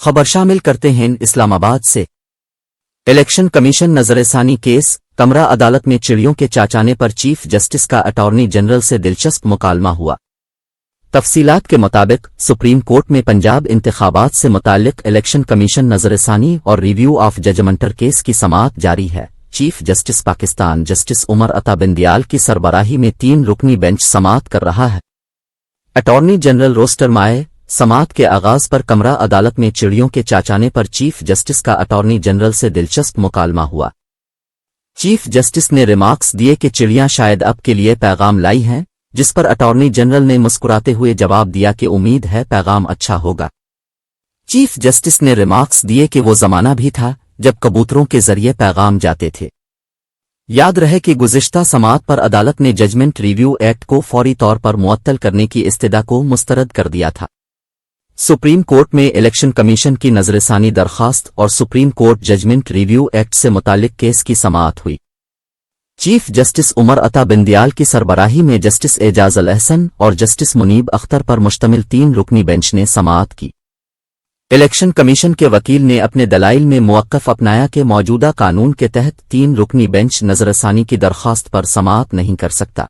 خبر شامل کرتے ہیں اسلام آباد سے۔ الیکشن کمیشن نظر ثانی کیس، کمرہ عدالت میں چڑیوں کے چاچانے پر چیف جسٹس کا اٹارنی جنرل سے دلچسپ مکالمہ ہوا۔ تفصیلات کے مطابق سپریم کورٹ میں پنجاب انتخابات سے متعلق الیکشن کمیشن نظر ثانی اور ریویو آف ججمنٹر کیس کی سماعت جاری ہے۔ Chief justice Pakistan justice Umar Ata Bandial کی سربراہی میں 3 رکنی بینچ سماعت کر رہا ہے۔ اٹارنی جنرل روسٹر مائے سماعت کے آغاز پر کمرہ عدالت میں چڑیوں کے چاچانے پر چیف جسٹس کا اٹارنی جنرل سے دلچسپ مکالمہ ہوا۔ چیف جسٹس نے ریمارکس دیے کہ چڑیاں شاید اب کے لیے پیغام لائی ہیں، جس پر اٹارنی جنرل نے مسکراتے ہوئے جواب دیا کہ امید ہے پیغام اچھا ہوگا۔ چیف جسٹس نے ریمارکس دیے کہ وہ زمانہ بھی تھا جب کبوتروں کے ذریعے پیغام جاتے تھے۔ یاد رہے کہ گزشتہ سماعت پر عدالت نے ججمنٹ ریویو ایکٹ کو فوری طور پر معطل کرنے کی استدعا کو مسترد کر دیا تھا۔ سپریم کورٹ میں الیکشن کمیشن کی نظر ثانی درخواست اور supreme court judgment review act سے متعلق کیس کی سماعت ہوئی۔ چیف جسٹس عمر عطا بندیال کی سربراہی میں جسٹس اعجاز الاحسن اور جسٹس منیب اختر پر مشتمل 3 رکنی بینچ نے سماعت کی۔ الیکشن کمیشن کے وکیل نے اپنے دلائل میں موقف اپنایا کہ موجودہ قانون کے تحت 3 رکنی بینچ نظر ثانی کی درخواست پر سماعت نہیں کر سکتا۔